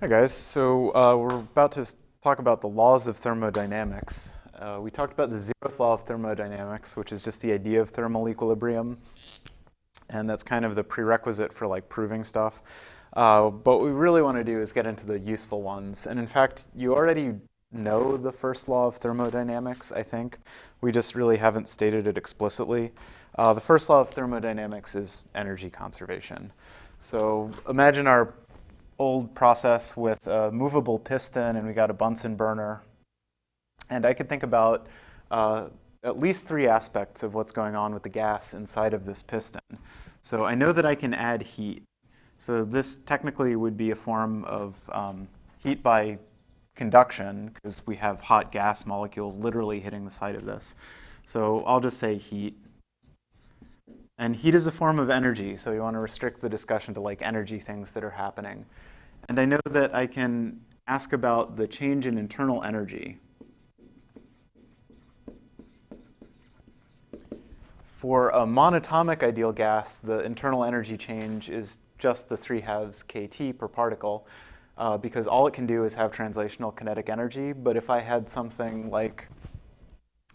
Hi guys, so we're about to talk about the laws of thermodynamics. We talked about the zeroth law of thermodynamics, which is just the idea of thermal equilibrium, and that's kind of the prerequisite for like proving stuff. But what we really want to do is get into the useful ones, and in fact, you already know the first law of thermodynamics, I think. We just really haven't stated it explicitly. The first law of thermodynamics is energy conservation. So imagine our old process with a movable piston and we got a Bunsen burner. And I could think about at least three aspects of what's going on with the gas inside of this piston. So I know that I can add heat. So this technically would be a form of heat by conduction because we have hot gas molecules literally hitting the side of this. So I'll just say heat. And heat is a form of energy, so we want to restrict the discussion to like energy things that are happening. And I know that I can ask about the change in internal energy. For a monatomic ideal gas, the internal energy change is just the 3/2 kT per particle, because all it can do is have translational kinetic energy. But if I had something like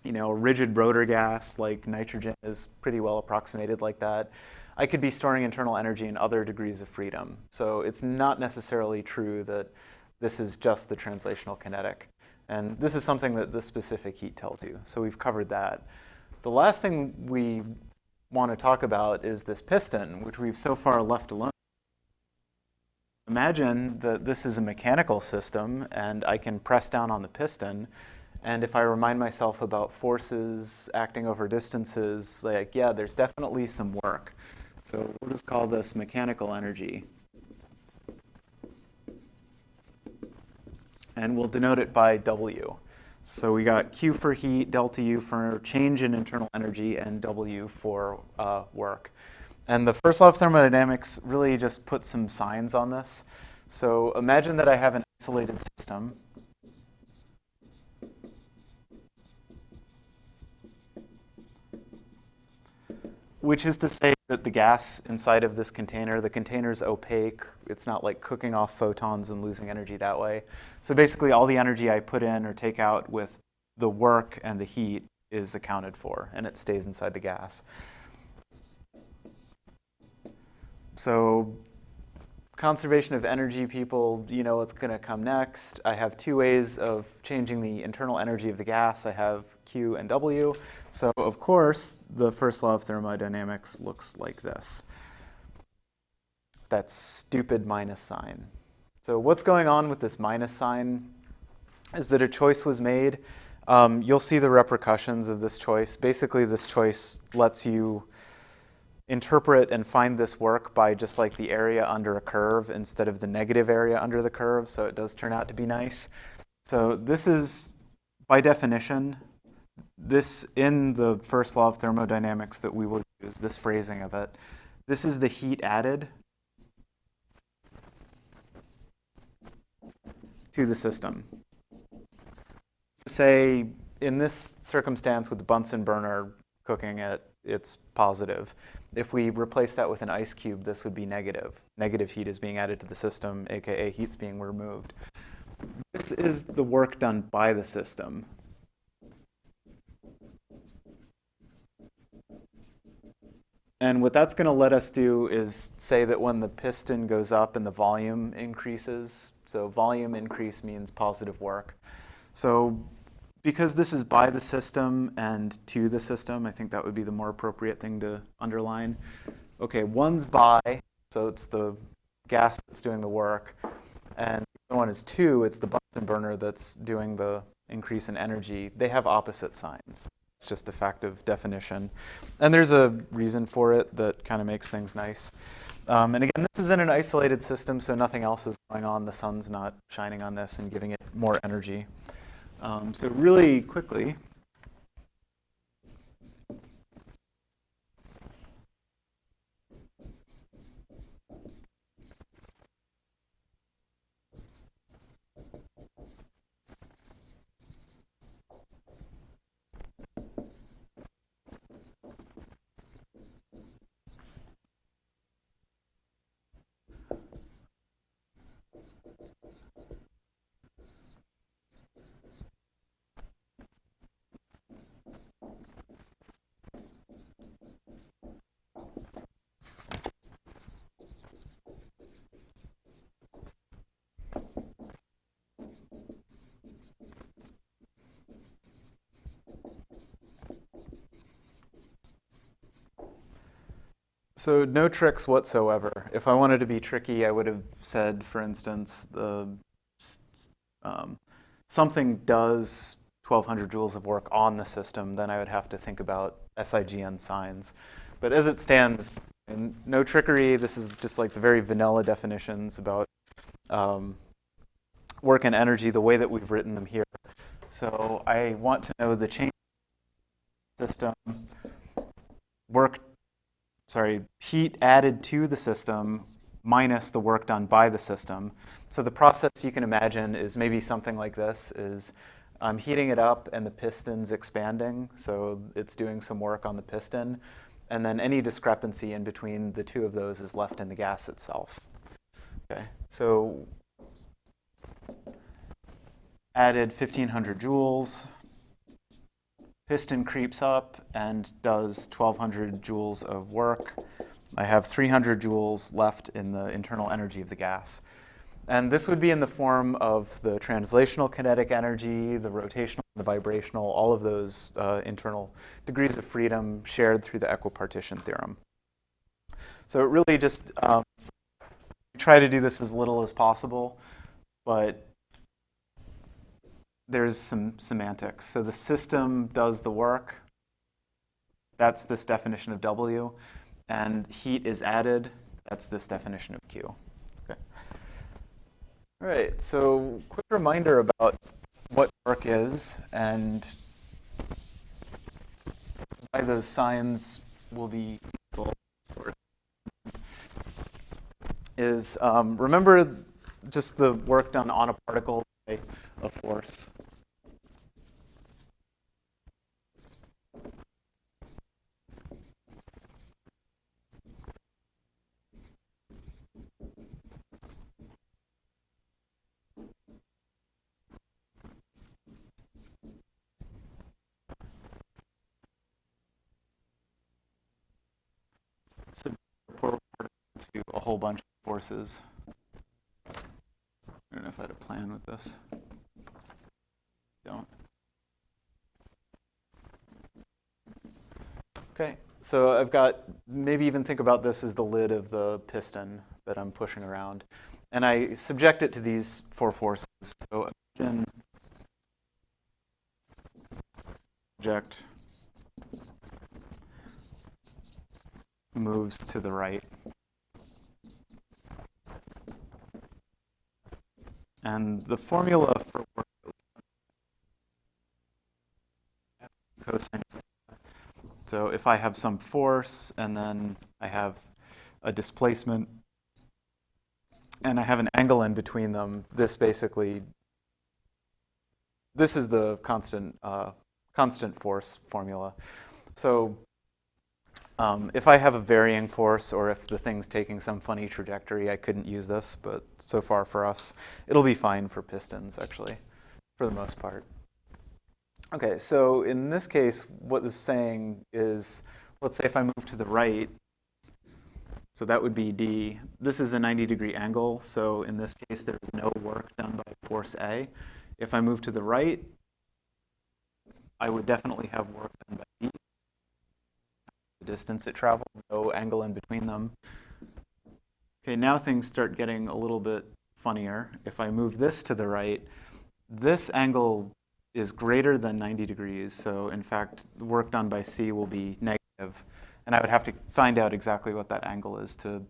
a rigid rotor gas like nitrogen is pretty well approximated like that, I could be storing internal energy in other degrees of freedom. So it's not necessarily true that this is just the translational kinetic. And this is something that this specific heat tells you. So we've covered that. The last thing we want to talk about is this piston, which we've so far left alone. Imagine that this is a mechanical system and I can press down on the piston. And if I remind myself about forces acting over distances, like, yeah, there's definitely some work. So we'll just call this mechanical energy. And we'll denote it by W. So we got Q for heat, delta U for change in internal energy, and W for work. And the first law of thermodynamics really just puts some signs on this. So imagine that I have an isolated system. Which is to say that the gas inside of this container, the container's opaque. It's not like cooking off photons and losing energy that way. So basically all the energy I put in or take out with the work and the heat is accounted for, and it stays inside the gas. So conservation of energy, people, you know what's going to come next. I have two ways of changing the internal energy of the gas. I have Q and W. So of course, the first law of thermodynamics looks like this. That stupid minus sign. So what's going on with this minus sign is that a choice was made. You'll see the repercussions of this choice. Basically, this choice lets you interpret and find this work by just like the area under a curve instead of the negative area under the curve, so it does turn out to be nice. So this is, by definition, this in the first law of thermodynamics that we will use, this phrasing of it, this is the heat added to the system. Say, in this circumstance with the Bunsen burner cooking it, it's positive. If we replace that with an ice cube, this would be negative. Negative heat is being added to the system, aka heat's being removed. This is the work done by the system. And what that's going to let us do is say that when the piston goes up and the volume increases, so volume increase means positive work. So because this is by the system and to the system, I think that would be the more appropriate thing to underline. Okay, one's by, so it's the gas that's doing the work. And the other one is to, it's the Bunsen burner that's doing the increase in energy. They have opposite signs. It's just a fact of definition. And there's a reason for it that kind of makes things nice. And again, this is in an isolated system, so nothing else is going on. The sun's not shining on this and giving it more energy. So really quickly, So no tricks whatsoever. If I wanted to be tricky, I would have said, for instance, um, something does 1,200 joules of work on the system, then I would have to think about SIGN signs. But as it stands, no trickery. This is just like the very vanilla definitions about work and energy, the way that we've written them here. So I want to know the change system, heat added to the system minus the work done by the system. So the process you can imagine is maybe something like this, is I'm heating it up and the piston's expanding, so it's doing some work on the piston, and then any discrepancy in between the two of those is left in the gas itself. Okay, so added 1,500 joules, piston creeps up and does 1,200 joules of work. I have 300 joules left in the internal energy of the gas. And this would be in the form of the translational kinetic energy, the rotational, the vibrational, all of those internal degrees of freedom shared through the equipartition theorem. So it really just try to do this as little as possible, but there's some semantics. So the system does the work. That's this definition of W. And heat is added. That's this definition of Q. Okay. All right, so quick reminder about what work is and why those signs will be useful. Is remember just the work done on a particle by a force. So to a whole bunch of forces. I don't know if I had a plan with this. Don't. Okay, so I've got, maybe even think about this as the lid of the piston that I'm pushing around. And I subject it to these four forces. So imagine object moves to the right. And the formula for work cosine. So if I have some force and then I have a displacement and I have an angle in between them, this is the constant force formula. So if I have a varying force or if the thing's taking some funny trajectory, I couldn't use this, but so far for us, it'll be fine for pistons, actually, for the most part. Okay, so in this case, what this is saying is, let's say if I move to the right, so that would be D. This is a 90-degree angle, so in this case, there's no work done by force A. If I move to the right, I would definitely have work done by B. The distance it traveled, no angle in between them. Okay, now things start getting a little bit funnier. If I move this to the right, this angle is greater than 90 degrees. So in fact, the work done by C will be negative. And I would have to find out exactly what that angle is to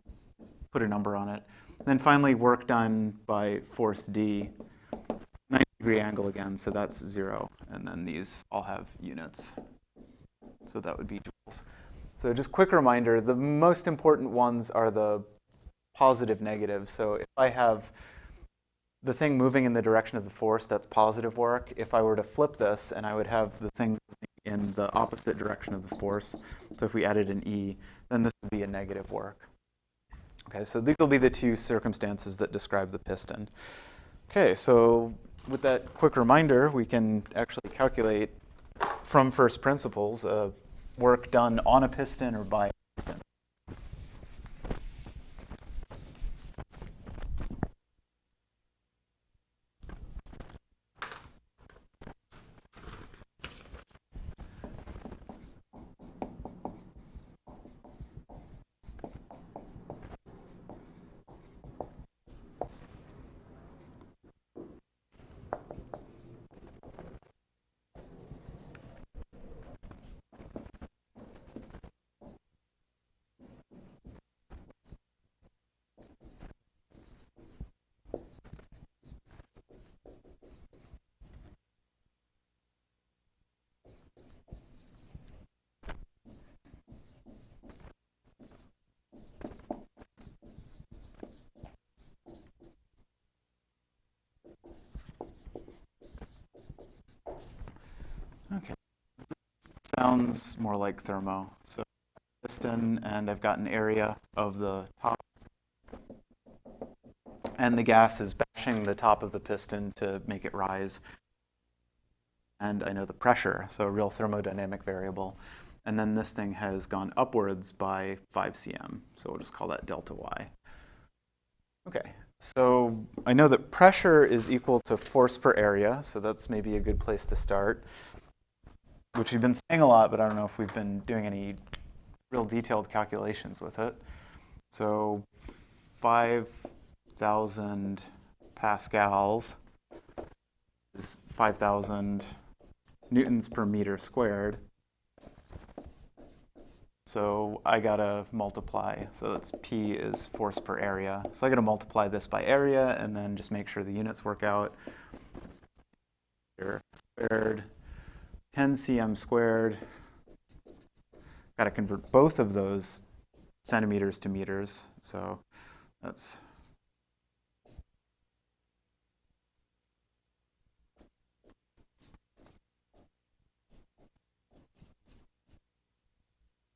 put a number on it. And then finally, work done by force D, 90-degree angle again, so that's 0. And then these all have units. So that would be joules. So just quick reminder, the most important ones are the positive, negative. So if I have the thing moving in the direction of the force, that's positive work. If I were to flip this and I would have the thing in the opposite direction of the force, so if we added an E, then this would be a negative work. Okay, so these will be the two circumstances that describe the piston. Okay, so with that quick reminder, we can actually calculate from first principles work done on a piston or by a piston. Okay, sounds more like thermo. So piston, and I've got an area of the top, and the gas is bashing the top of the piston to make it rise. And I know the pressure, so a real thermodynamic variable. And then this thing has gone upwards by 5 cm, so we'll just call that delta Y. Okay, so I know that pressure is equal to force per area, so that's maybe a good place to start, which we've been saying a lot, but I don't know if we've been doing any real detailed calculations with it. So 5,000 pascals is 5,000 newtons per meter squared. So I gotta multiply, so that's P is force per area. So I gotta multiply this by area and then just make sure the units work out. Squared, 10 cm squared. Gotta convert both of those centimeters to meters, so that's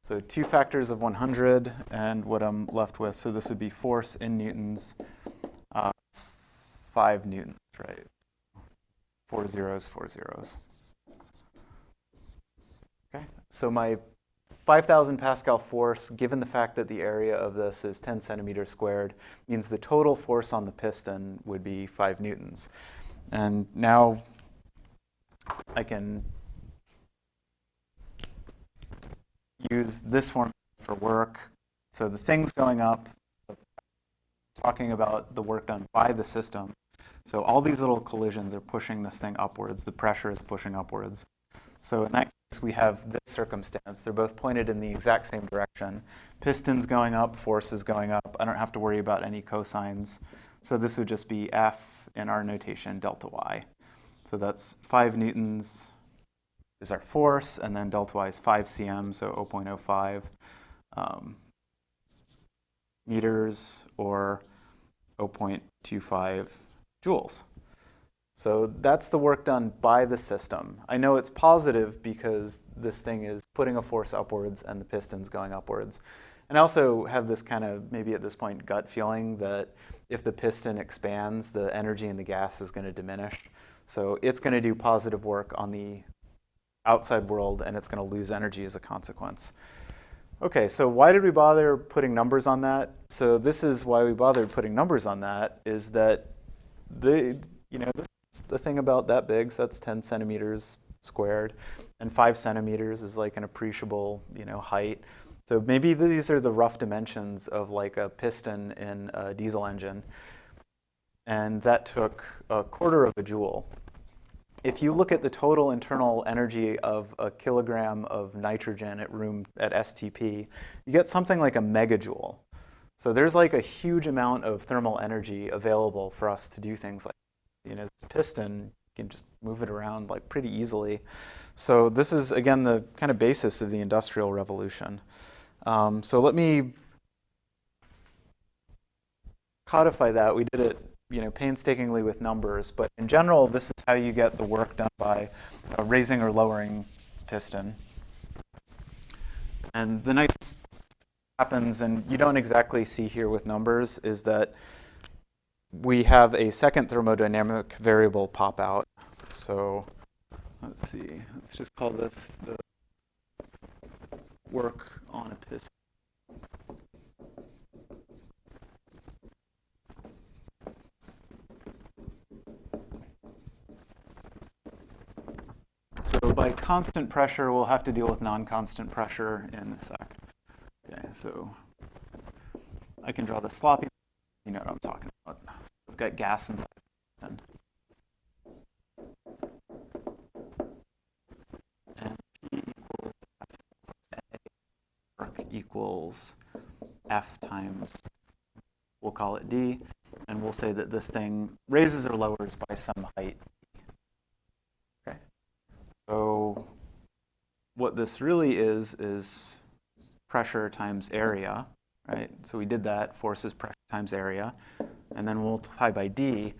so 2 factors of 100, and what I'm left with, so this would be force in newtons, 5 newtons, right? 4 zeros, 4 zeros. Okay, so my 5,000 Pascal force, given the fact that the area of this is 10 centimeters squared, means the total force on the piston would be 5 newtons. And now I can use this formula for work. So the thing's going up, talking about the work done by the system. So all these little collisions are pushing this thing upwards. The pressure is pushing upwards. So in that case, we have this circumstance. They're both pointed in the exact same direction. Piston's going up, force is going up. I don't have to worry about any cosines. So this would just be F in our notation, delta Y. So that's 5 newtons is our force, and then delta Y is 5 cm, so 0.05 meters, or 0.25 joules. So that's the work done by the system. I know it's positive because this thing is putting a force upwards and the piston's going upwards. And I also have this kind of, maybe at this point, gut feeling that if the piston expands, the energy in the gas is going to diminish. So it's going to do positive work on the outside world, and it's going to lose energy as a consequence. Okay, so why did we bother putting numbers on that? So this is why we bothered putting numbers on that, is that this is the thing about that big, so that's 10 centimeters squared, and 5 centimeters is like an appreciable, height. So maybe these are the rough dimensions of like a piston in a diesel engine, and that took 1/4 of a joule. If you look at the total internal energy of a kilogram of nitrogen at STP, you get something like a megajoule. So there's like a huge amount of thermal energy available for us to do things like, this piston, you can just move it around like pretty easily. So this is, again, the kind of basis of the Industrial Revolution. So let me codify that. We did it painstakingly with numbers, but in general, this is how you get the work done by raising or lowering piston. And the nice happens, and you don't exactly see here with numbers, is that we have a second thermodynamic variable pop out. So let's see, let's just call this the work on a piston. So by constant pressure, we'll have to deal with non-constant pressure in a sec. Okay, so I can draw the sloppy. You know what I'm talking about. We've got gas inside the piston. And P equals F A. Work equals F times, we'll call it D, and we'll say that this thing raises or lowers by some height. Okay. So what this really is pressure times area, right? So we did that, force is pressure times area, and then we'll multiply by D.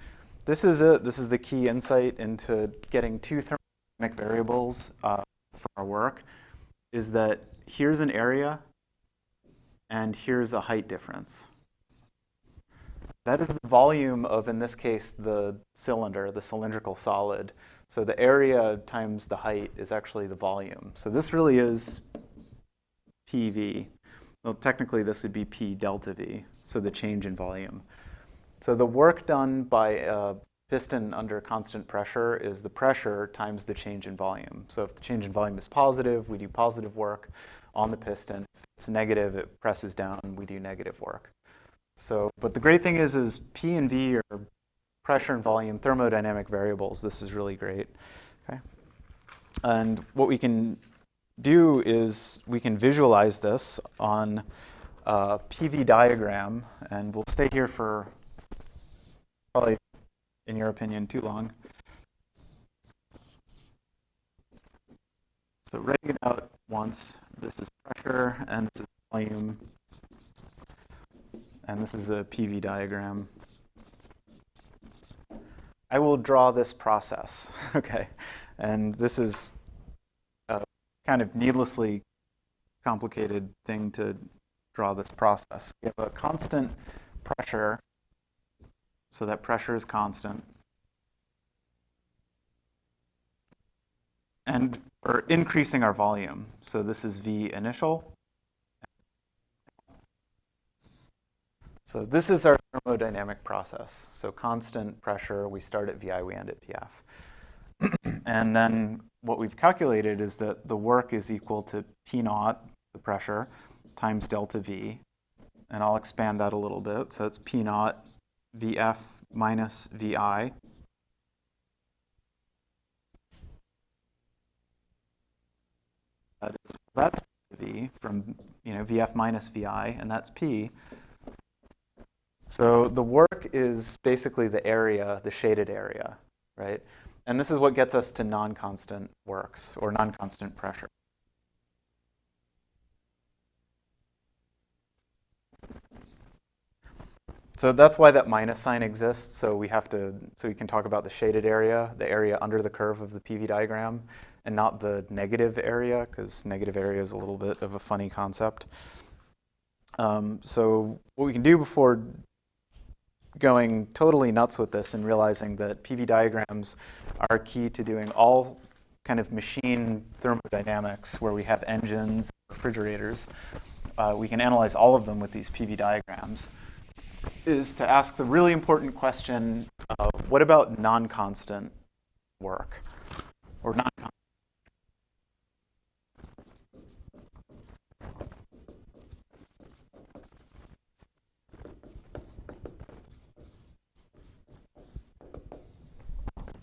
This is it. This is the key insight into getting two thermal thermodynamic variables for our work is that here's an area and here's a height difference. That is the volume of, in this case, the cylinder, the cylindrical solid. So the area times the height is actually the volume. So this really is PV. Well, technically this would be P delta V, so the change in volume. So the work done by a piston under constant pressure is the pressure times the change in volume. So if the change in volume is positive, we do positive work on the piston. If it's negative, it presses down, we do negative work. So, but the great thing is P and V are pressure and volume thermodynamic variables. This is really great. Okay. And what we can do is we can visualize this on a PV diagram, and we'll stay here for probably, in your opinion, too long. So writing it out once, this is pressure, and this is volume, and this is a PV diagram. I will draw this process, okay? And this is a kind of needlessly complicated thing to draw this process. We have a constant pressure, so that pressure is constant. And we're increasing our volume. So this is V initial. So this is our thermodynamic process. So constant pressure, we start at VI, we end at PF. And then what we've calculated is that the work is equal to P naught, the pressure, times delta V. And I'll expand that a little bit. So it's P naught VF minus VI. That's V from VF minus VI, and that's P. So the work is basically the area, the shaded area, right? And this is what gets us to non-constant works, or non-constant pressure. So that's why that minus sign exists. So we can talk about the shaded area, the area under the curve of the PV diagram, and not the negative area, because negative area is a little bit of a funny concept. So what we can do before going totally nuts with this and realizing that PV diagrams are key to doing all kind of machine thermodynamics where we have engines, refrigerators, we can analyze all of them with these PV diagrams, is to ask the really important question, what about non-constant work? Or non-constant.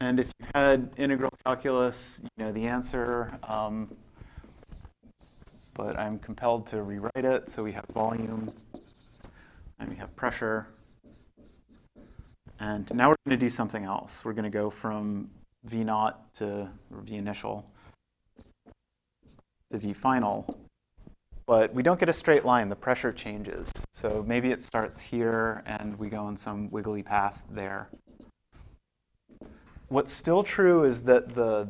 And if you've had integral calculus, you know the answer, but I'm compelled to rewrite it. So we have volume, and we have pressure. And now we're going to do something else. We're going to go from V naught to V initial to V final. But we don't get a straight line. The pressure changes. So maybe it starts here, and we go on some wiggly path there. What's still true is that the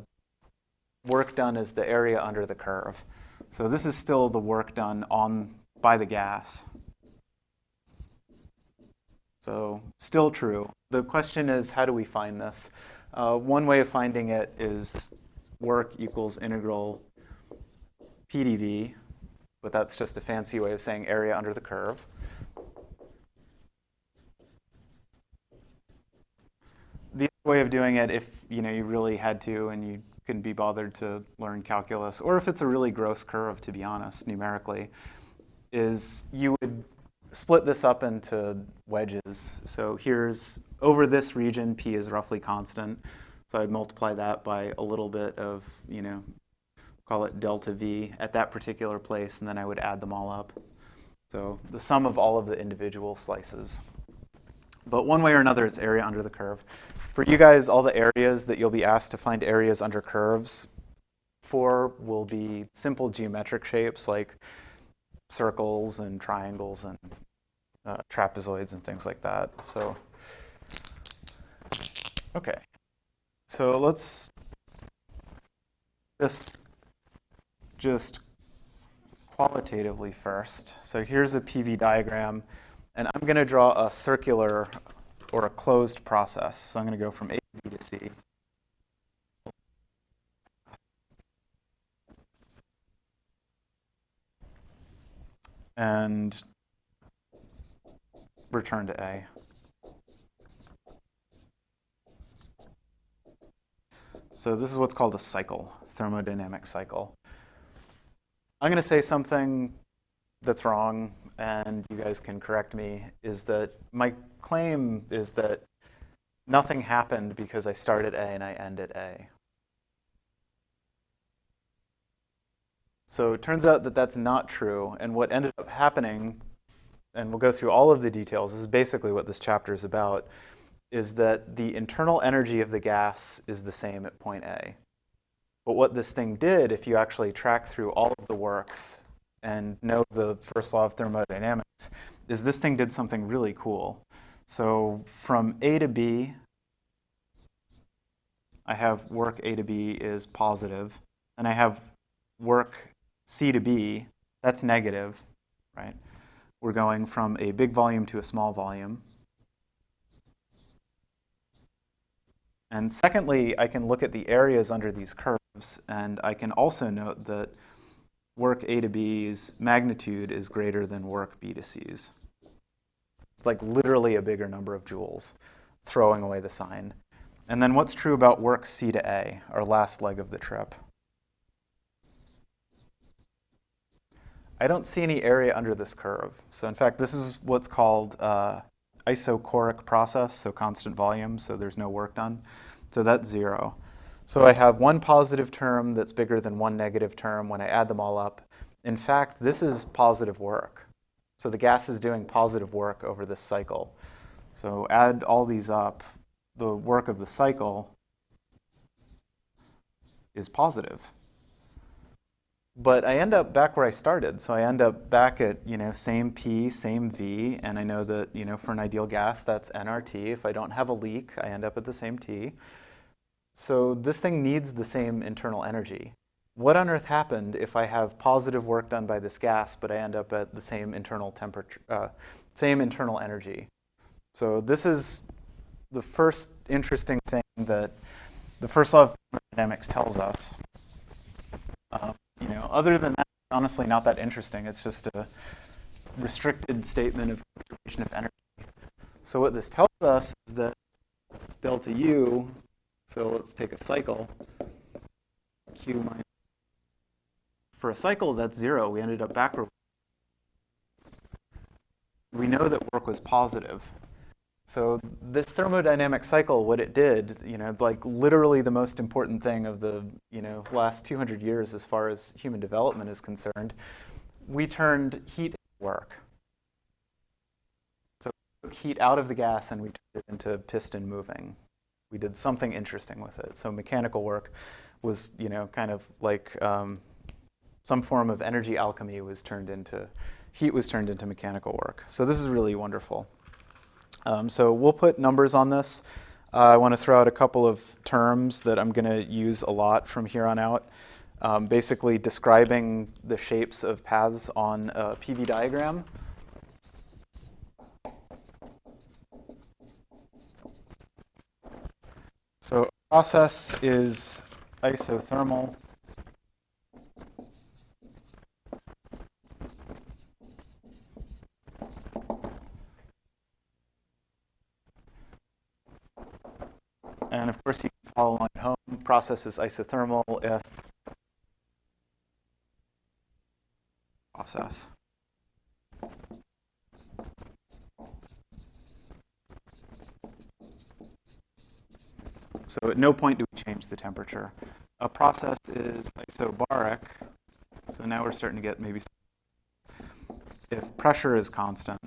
work done is the area under the curve. So this is still the work done by the gas. So still true. The question is, how do we find this? One way of finding it is work equals integral PdV, but that's just a fancy way of saying area under the curve. The other way of doing it, if you really had to and you couldn't be bothered to learn calculus, or if it's a really gross curve, to be honest, numerically, is you would split this up into wedges. So here's, over this region, P is roughly constant. So I'd multiply that by a little bit of, call it delta V at that particular place, and then I would add them all up. So the sum of all of the individual slices. But one way or another, it's area under the curve. For you guys, all the areas that you'll be asked to find areas under curves for will be simple geometric shapes like circles and triangles and trapezoids and things like that. So, okay. So let's this just qualitatively first. So here's a PV diagram, and I'm going to draw a circular or a closed process. So I'm going to go from A to B to C. And return to A. So this is what's called a cycle, thermodynamic cycle. I'm going to say something that's wrong, and you guys can correct me, is that my claim is that nothing happened because I started A and I ended A. So it turns out that that's not true, and what ended up happening, and we'll go through all of the details, this is basically what this chapter is about, is that the internal energy of the gas is the same at point A. But what this thing did, if you actually track through all of the works and know the first law of thermodynamics, is this thing did something really cool. So from A to B, I have work A to B is positive, and I have work C to B, that's negative, right? We're going from a big volume to a small volume. And secondly, I can look at the areas under these curves, and I can also note that work A to B's magnitude is greater than work B to C's. It's like literally a bigger number of joules, throwing away the sign. And then what's true about work C to A, our last leg of the trip? I don't see any area under this curve. So in fact, this is what's called isochoric process, so constant volume, so there's no work done. So that's 0. So I have one positive term that's bigger than one negative term when I add them all up. In fact, this is positive work. So the gas is doing positive work over this cycle. So add all these up, the work of the cycle is positive. But I end up back where I started. So I end up back at, same P, same V, and I know that, for an ideal gas, that's nRT. If I don't have a leak, I end up at the same T. So this thing needs the same internal energy. What on earth happened if I have positive work done by this gas, but I end up at the same internal temperature, same internal energy? So this is the first interesting thing that the first law of thermodynamics tells us. Other than that, honestly not that interesting. It's just a restricted statement of conservation of energy. So what this tells us is that delta U, so let's take a cycle, Q minus, for a cycle that's 0, we ended up backward. We know that work was positive. So this thermodynamic cycle, what it did, like literally the most important thing of the, last 200 years as far as human development is concerned, we turned heat into work. So we took heat out of the gas and we turned it into piston moving. We did something interesting with it. So mechanical work was, kind of like some form of energy alchemy was turned into, heat was turned into mechanical work. So this is really wonderful. So we'll put numbers on this. I want to throw out a couple of terms that I'm going to use a lot from here on out, basically describing the shapes of paths on a PV diagram. So a process is isothermal. And of course, you can follow along at home. Process is isothermal if process. So at no point do we change the temperature. A process is isobaric. So now we're starting to get maybe if pressure is constant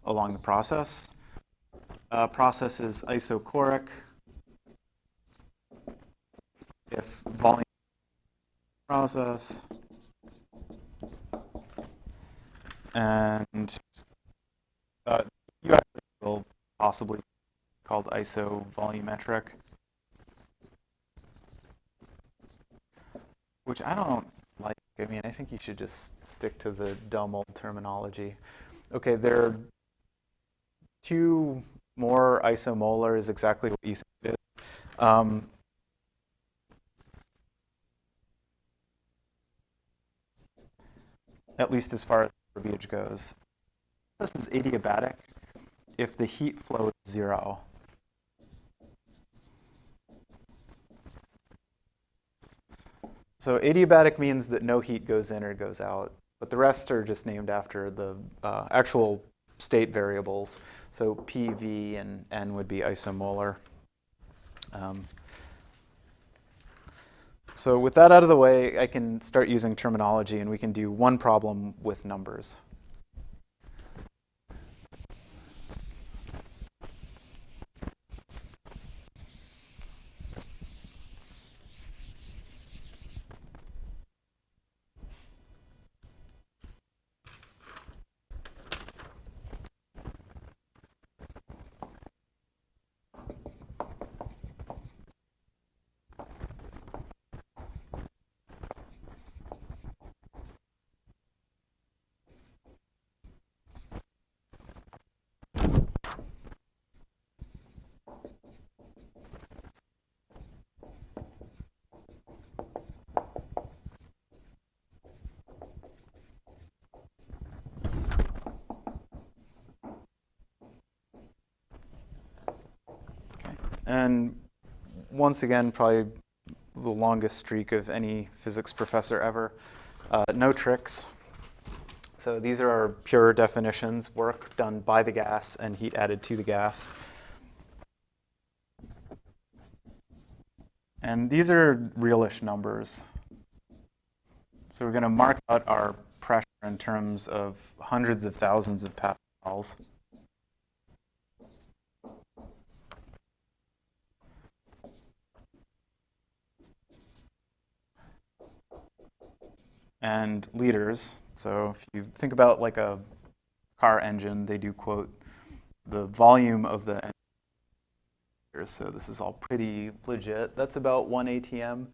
along the process. Process is isochoric if volume process. And you actually will possibly called isovolumetric. which I don't like. I mean, I think you should just stick to the dumb old terminology. Okay, there are 2 more isomolar is exactly what you think it is. At least as far as verbiage goes. This is adiabatic if the heat flow is 0. So adiabatic means that no heat goes in or goes out, but the rest are just named after the actual state variables. So PV and N would be isomolar. So with that out of the way, I can start using terminology, and we can do one problem with numbers. And once again, probably the longest streak of any physics professor ever. No tricks. So these are our pure definitions, work done by the gas and heat added to the gas. And these are realish numbers. So we're going to mark out our pressure in terms of hundreds of thousands of pascals. And liters. So if you think about like a car engine, they do quote the volume of the engine. So this is all pretty legit. That's about 1 ATM,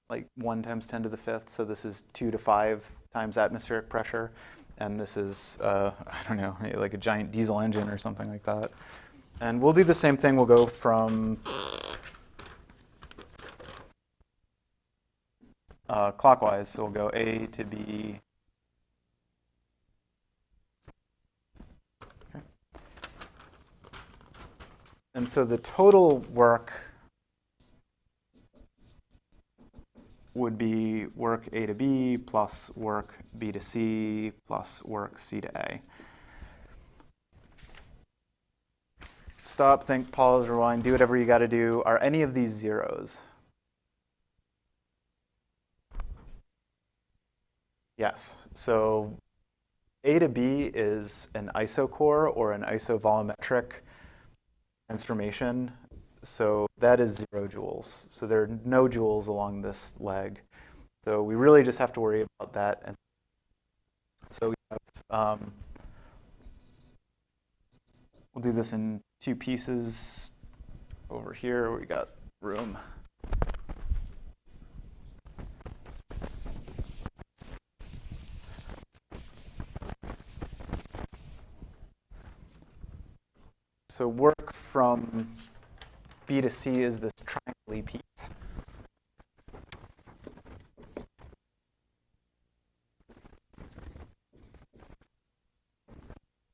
like 1 times 10 to the 5th. So this is 2 to 5 times atmospheric pressure. And this is, I don't know, like a giant diesel engine or something like that. And we'll do the same thing. We'll go from clockwise. So we'll go A to B. Okay. And so the total work would be work A to B plus work B to C plus work C to A. Stop, think, pause, rewind, do whatever you got to do. Are any of these zeros? Yes. So A to B is an isochore or an isovolumetric transformation. So that is 0 joules. So there are no joules along this leg. So we really just have to worry about that. And so we have, we'll do this in 2 pieces. Over here, we got room. So work from B to C is this triangle piece.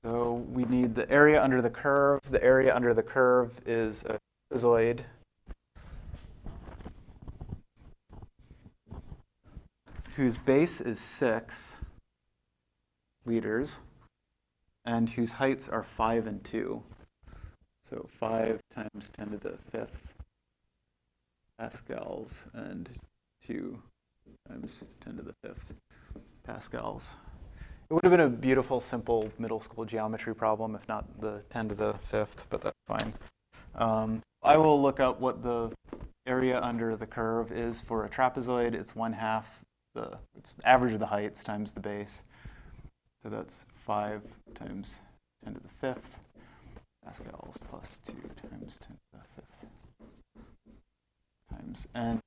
So we need the area under the curve. The area under the curve is a trapezoid. Whose base is 6 liters and whose heights are 5 and 2. So 5 times 10 to the 5th pascals and 2 times 10 to the 5th pascals. It would have been a beautiful, simple middle school geometry problem if not the 10 to the 5th, but that's fine. I will look up what the area under the curve is for a trapezoid. It's 1/2 it's the average of the heights times the base. So that's 5 times 10 to the 5th pascals plus 2 times 10 to the 5th times. And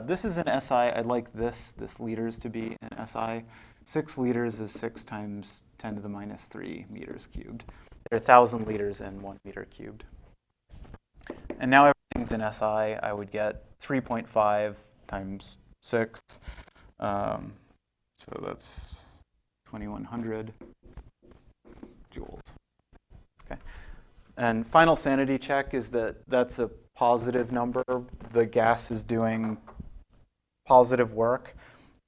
This is an SI. I'd like this liters to be an SI. 6 liters is 6 times 10 to the minus 3 meters cubed. There are 1,000 liters in 1 meter cubed. And now everything's in SI. I would get 3.5 times 6. So that's 2,100 joules. Okay. And final sanity check is that that's a positive number. The gas is doing positive work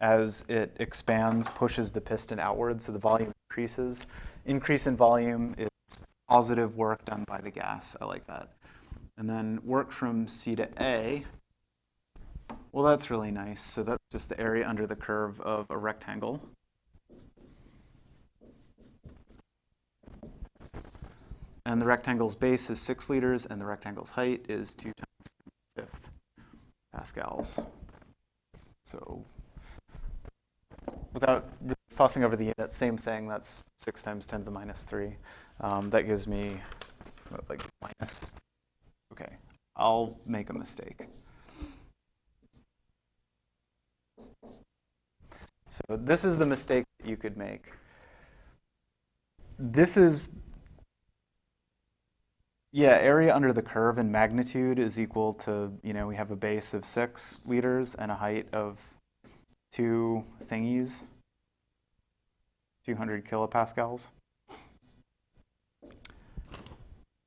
as it expands, pushes the piston outwards, so the volume increases. Increase in volume is positive work done by the gas. I like that. And then work from C to A. Well, that's really nice. So that's just the area under the curve of a rectangle. And the rectangle's base is 6 liters, and the rectangle's height is 2 times 5th pascals. So without really fussing over the unit, same thing. That's 6 times 10 to the minus 3. That gives me like minus. Okay, I'll make a mistake. So this is the mistake that you could make. This is, area under the curve in magnitude is equal to, we have a base of 6 liters and a height of 2 thingies, 200 kilopascals.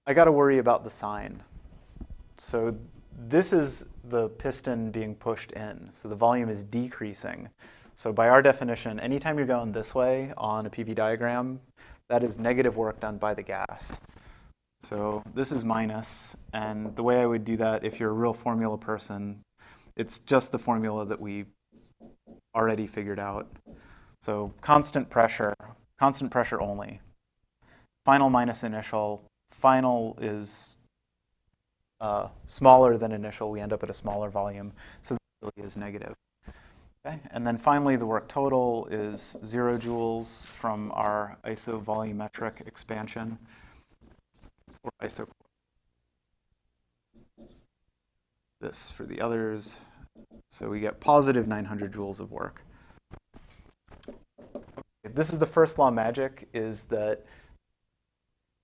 I got to worry about the sign. So this is the piston being pushed in. So the volume is decreasing. So by our definition, anytime you're going this way on a PV diagram, that is negative work done by the gas. So this is minus. And the way I would do that, if you're a real formula person, it's just the formula that we already figured out. So constant pressure only. Final minus initial. Final is smaller than initial. We end up at a smaller volume. So that really is negative. Okay. And then finally, the work total is 0 joules from our isovolumetric expansion, or isochoric. This for the others. So we get positive 900 joules of work. This is the first law of magic, is that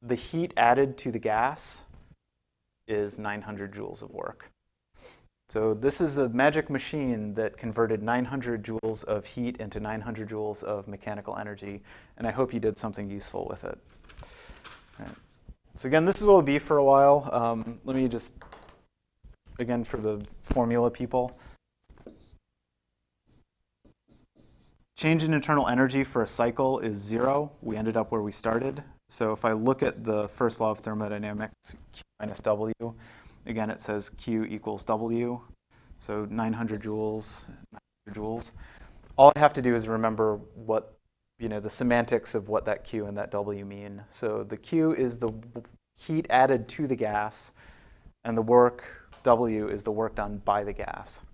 the heat added to the gas is 900 joules of work. So this is a magic machine that converted 900 joules of heat into 900 joules of mechanical energy, and I hope you did something useful with it. All right. So again, this is what it'll be for a while. Let me just, again, for the formula people. Change in internal energy for a cycle is 0. We ended up where we started. So if I look at the first law of thermodynamics, Q minus W, again, it says Q equals W. So 900 joules, 900 joules. All I have to do is remember what, the semantics of what that Q and that W mean. So the Q is the heat added to the gas, and the work, W, is the work done by the gas.